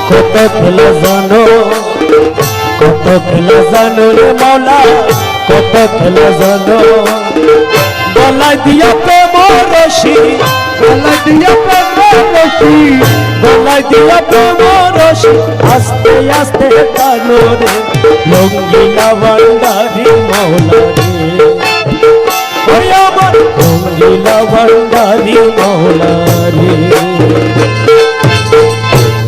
কত খেলা জানো, কত খেলা জানো রে মাওলা, কত খেলা জানো। গলায় দিয়া প্রেম রশি, গলায় দিয়া প্রেম রশি, গলায় দিয়া প্রেম রশি, আস্তে আস্তে টানো রে রঙ্গিলা ভান্ডারি মাওলা রে। ওই আমার রঙ্গিলা ভান্ডারি মাওলা রে।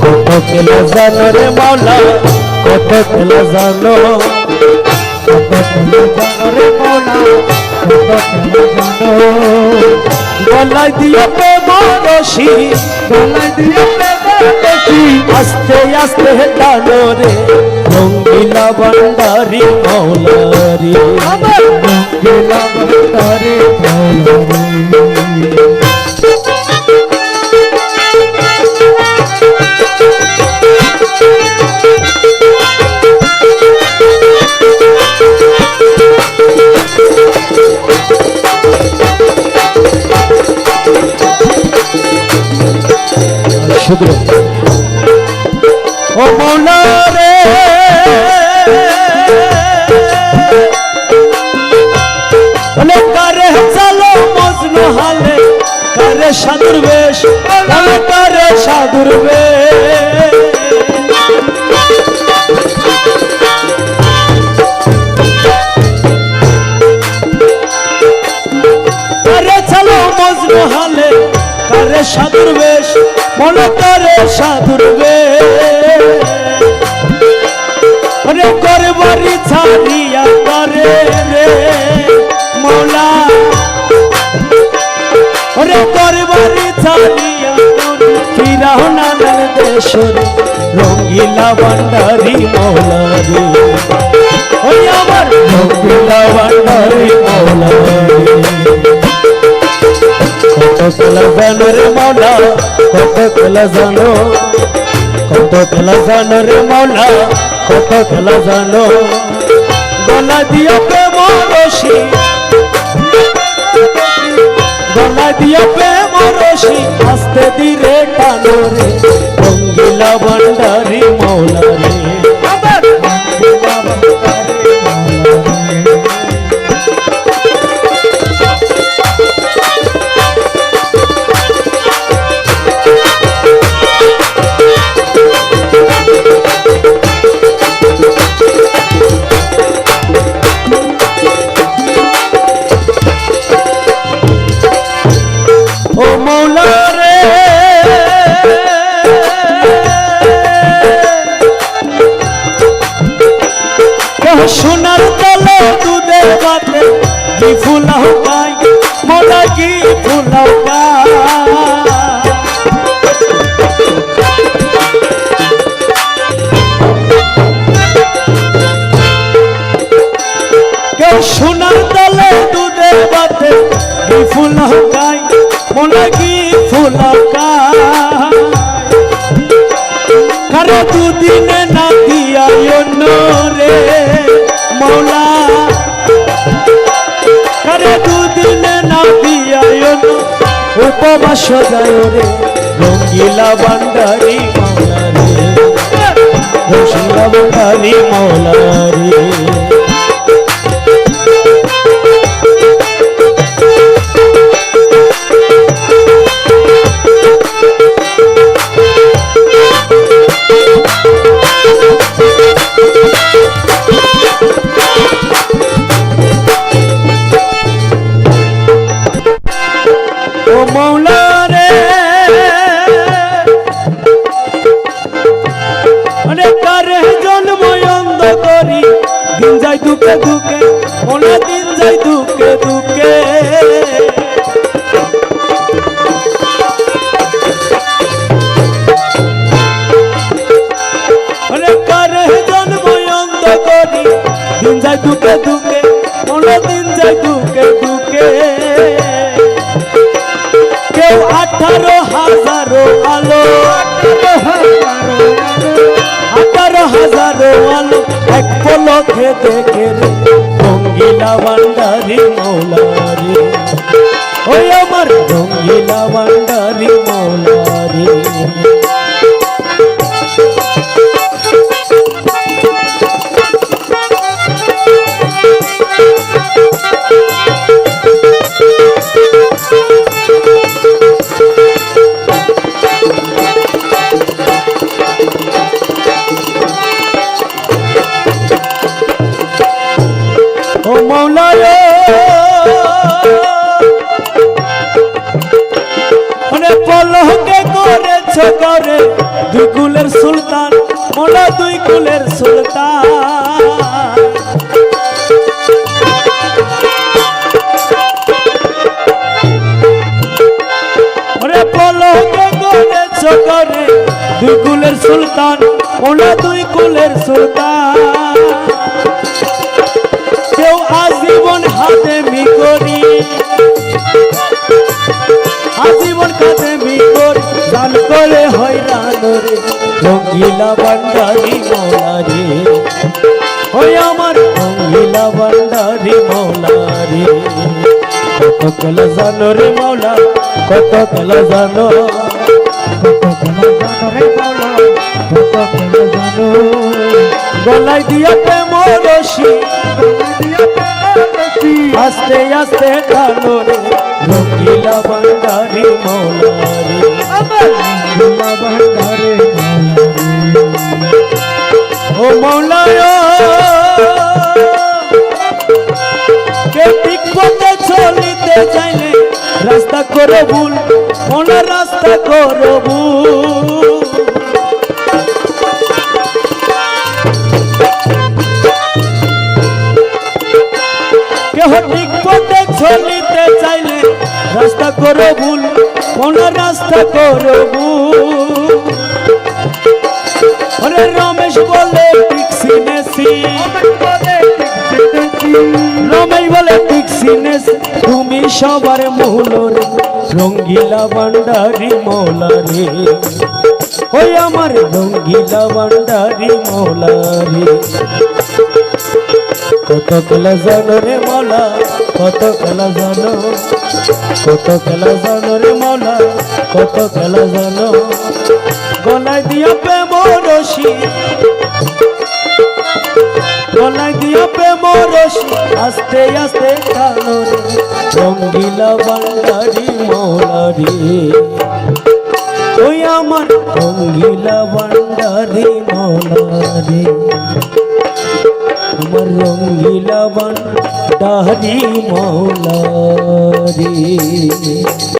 কত খেলা জানো রে মাওলা, কত খেলা জানো, কত খেলা জানো রে মাওলা, কত খেলা জানো। গলায় দিয়া প্রেম রশি, গলায় দিয়া প্রেম রশি, আস্তে আস্তে টানো রে রঙ্গিলা ভান্ডারি মাওলা রে। রঙ্গিলা ভান্ডারি মাওলা রে। ও মৌলা রে, কারে চালো মজনু হালে, কারে সাধুর বেশ, কারে সাধুর বেশ। কারে চালো মজনু হালে, কারে সাধুর বেশ, মনে করে সাধুর বেশ। ওরে করবারি ছাড়িয়া করে রে মৌলা, ওরে করবারি ছাড়িয়া ফিরাও নানার দেশ রে রঙ্গিলা ভান্ডারি মাওলা রে। ওই আমার রঙ্গিলা ভান্ডারি মাওলা রে। কত খেলা জানো রে মাওলা, কত খেলা জানো, কত খেলা জানো রে মাওলা, কত খেলা জানো। গলা দিয়া প্রেম রশি, গলা দিয়া প্রেম রশি, আস্তে ধীরে টানো রে রঙ্গিলা ভান্ডারি মাওলা রে। ও মৌলা রে, সোনার তলে দুধের বাতে কি ফুলাও গাই মোলা, কি ফুলাও গাই। কেউ সোনার তলে দুধের বাতে কি ফুলাও গাই মোলা, কি ফুলাও গাই। কারো দুদিনে না দিয়া অন্য রে মৌলা, কারে দুদিনে না দিয়া অন্য উপবাস যায় রে রঙ্গিলা ভান্ডারি মাওলা রে। রঙ্গিলা ভান্ডারি মাওলা রে। ও মৌলা রে, কারে জন্ম অন্ধ করি, দিন যাই দুঃখে দুঃখে, মনে দিন যাই দুঃখে দুঃখে। কারে জন্ম অন্ধ করি, দিন যাই দুঃখে দুঃখে, মনে দিন যাই দুঃখে দুঃখে। কেউ 18,000 আলো, 18,000 আলো এক পলকে দেখে রে রঙ্গিলা ভান্ডারি মাওলা রে। ওই আমার রঙ্গিলা ভান্ডারি মাওলা রে। দুই কুলের সুলতান মোলা দুই কুলের সুলতান ওরে পলকে গলে চকরে দুই কুলের সুলতান মোলা দুই কুলের সুলতান কেউ আজীবন হাতে মিকরি আজীবন কাঁধে মিকর গান করে হয়রান রে রঙ্গিলা ভান্ডারি মৌলা রে ওই আমার রঙ্গিলা ভান্ডারি মৌলা রে কত খেলা জানো রে মৌলা কত খেলা জানো রে মৌলা কত খেলা জানো গলায় দিয়া প্রেম রশি আস্তে আস্তে টানো রে রঙ্গিলা ভান্ডারি মৌলা রে রঙ্গিলা ভান্ডারি ও মৌলা কে ঠিক পথে চলিতে চাইলে রাস্তা করো ভুল মৌলা রাস্তা করো ভুল কেহ ঠিক পথে চলিতে চাইলে রাস্তা করো ভুল কোন রাস্তা করো ভুল আরে রমেশ বলে টিকসিনেসি রমেশ বলে টিকসিনেসি তুমি সবার মূল রে রঙ্গিলা ভান্ডারি মৌলা রে ওই আমার রঙ্গিলা ভান্ডারি মৌলা রে কত খেলা জানো রে মৌলা কত খেলা জানো কত খেলা জানো রে মৌলা কত খেলা জানো গলায় দিয়া প্রেম রশি গলায় দিয়া প্রেম রশি আস্তে আস্তে টানো রে রঙ্গিলা ভান্ডারি মৌলা রে ওই আমার রঙ্গিলা ভান্ডারি মৌলা রে আমার রঙ্গিলা ভান্ডারি মৌলা রে।